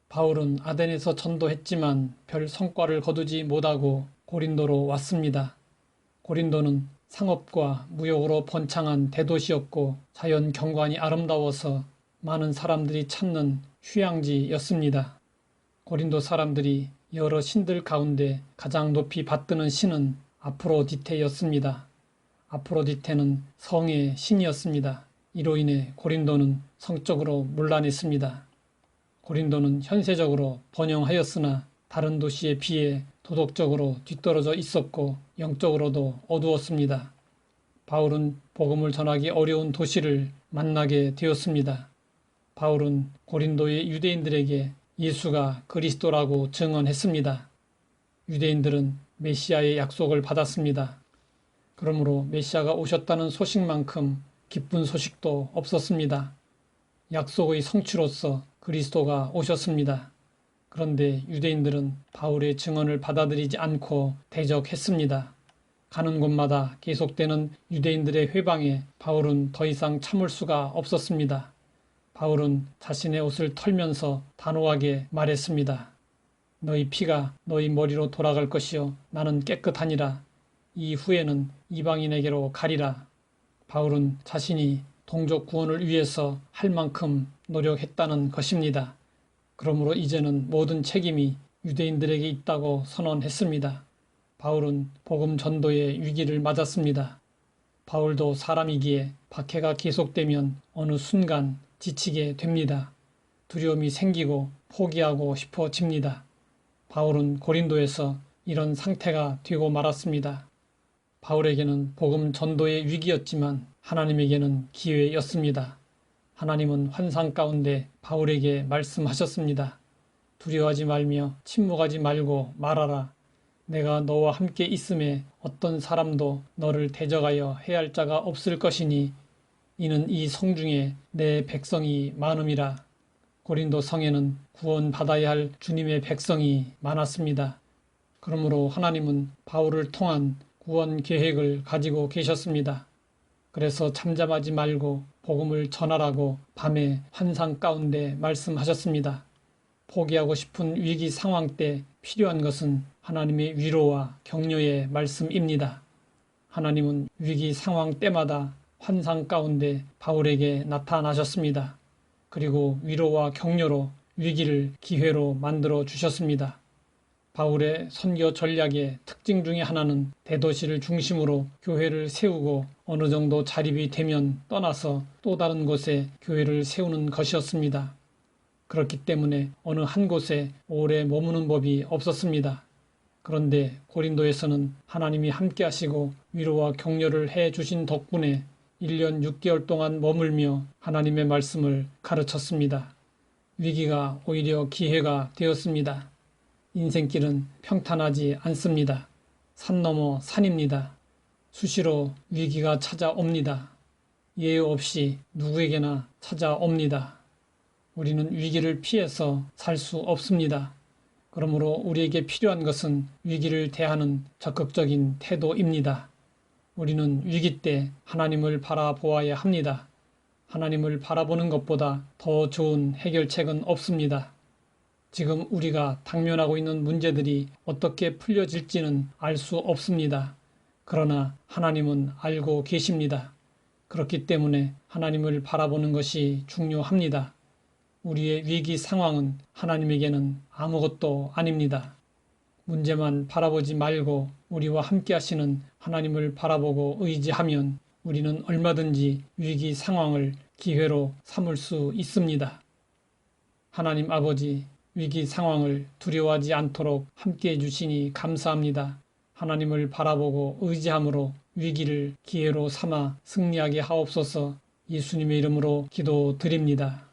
바울은 아덴에서 전도했지만 별 성과를 거두지 못하고 고린도로 왔습니다. 고린도는 상업과 무역으로 번창한 대도시였고 자연 경관이 아름다워서 많은 사람들이 찾는 휴양지였습니다. 고린도 사람들이 여러 신들 가운데 가장 높이 받드는 신은 아프로디테였습니다. 아프로디테는 성의 신이었습니다. 이로 인해 고린도는 성적으로 문란했습니다. 고린도는 현세적으로 번영하였으나 다른 도시에 비해 도덕적으로 뒤떨어져 있었고 영적으로도 어두웠습니다. 바울은 복음을 전하기 어려운 도시를 만나게 되었습니다. 바울은 고린도의 유대인들에게 예수가 그리스도라고 증언했습니다. 유대인들은 메시아의 약속을 받았습니다. 그러므로 메시아가 오셨다는 소식만큼 기쁜 소식도 없었습니다. 약속의 성취로서 그리스도가 오셨습니다. 그런데 유대인들은 바울의 증언을 받아들이지 않고 대적했습니다. 가는 곳마다 계속되는 유대인들의 회방에 바울은 더 이상 참을 수가 없었습니다. 바울은 자신의 옷을 털면서 단호하게 말했습니다. 너희 피가 너희 머리로 돌아갈 것이요 나는 깨끗하니라. 이 후에는 이방인에게로 가리라. 바울은 자신이 동족 구원을 위해서 할 만큼 노력했다는 것입니다. 그러므로 이제는 모든 책임이 유대인들에게 있다고 선언했습니다. 바울은 복음 전도의 위기를 맞았습니다. 바울도 사람이기에 박해가 계속되면 어느 순간 지치게 됩니다. 두려움이 생기고 포기하고 싶어집니다. 바울은 고린도에서 이런 상태가 되고 말았습니다. 바울에게는 복음 전도의 위기였지만 하나님에게는 기회였습니다. 하나님은 환상 가운데 바울에게 말씀하셨습니다. 두려워하지 말며 침묵하지 말고 말하라. 내가 너와 함께 있음에 어떤 사람도 너를 대적하여 해할 자가 없을 것이니 이는 이 성중에 내 백성이 많음이라. 고린도 성에는 구원받아야 할 주님의 백성이 많았습니다. 그러므로 하나님은 바울을 통한 구원 계획을 가지고 계셨습니다. 그래서 잠잠하지 말고 복음을 전하라고 밤에 환상 가운데 말씀하셨습니다. 포기하고 싶은 위기 상황 때 필요한 것은 하나님의 위로와 격려의 말씀입니다. 하나님은 위기 상황 때마다 환상 가운데 바울에게 나타나셨습니다. 그리고 위로와 격려로 위기를 기회로 만들어 주셨습니다. 바울의 선교 전략의 특징 중에 하나는 대도시를 중심으로 교회를 세우고 어느 정도 자립이 되면 떠나서 또 다른 곳에 교회를 세우는 것이었습니다. 그렇기 때문에 어느 한 곳에 오래 머무는 법이 없었습니다. 그런데 고린도에서는 하나님이 함께 하시고 위로와 격려를 해 주신 덕분에 1년 6개월 동안 머물며 하나님의 말씀을 가르쳤습니다. 위기가 오히려 기회가 되었습니다. 인생길은 평탄하지 않습니다. 산 넘어 산입니다. 수시로 위기가 찾아옵니다. 예외 없이 누구에게나 찾아옵니다. 우리는 위기를 피해서 살 수 없습니다. 그러므로 우리에게 필요한 것은 위기를 대하는 적극적인 태도입니다. 우리는 위기 때 하나님을 바라보아야 합니다. 하나님을 바라보는 것보다 더 좋은 해결책은 없습니다. 지금 우리가 당면하고 있는 문제들이 어떻게 풀려질지는 알 수 없습니다. 그러나 하나님은 알고 계십니다. 그렇기 때문에 하나님을 바라보는 것이 중요합니다. 우리의 위기 상황은 하나님에게는 아무것도 아닙니다. 문제만 바라보지 말고 우리와 함께 하시는 하나님을 바라보고 의지하면 우리는 얼마든지 위기 상황을 기회로 삼을 수 있습니다. 하나님 아버지, 위기 상황을 두려워하지 않도록 함께 해주시니 감사합니다. 하나님을 바라보고 의지함으로 위기를 기회로 삼아 승리하게 하옵소서. 예수님의 이름으로 기도드립니다.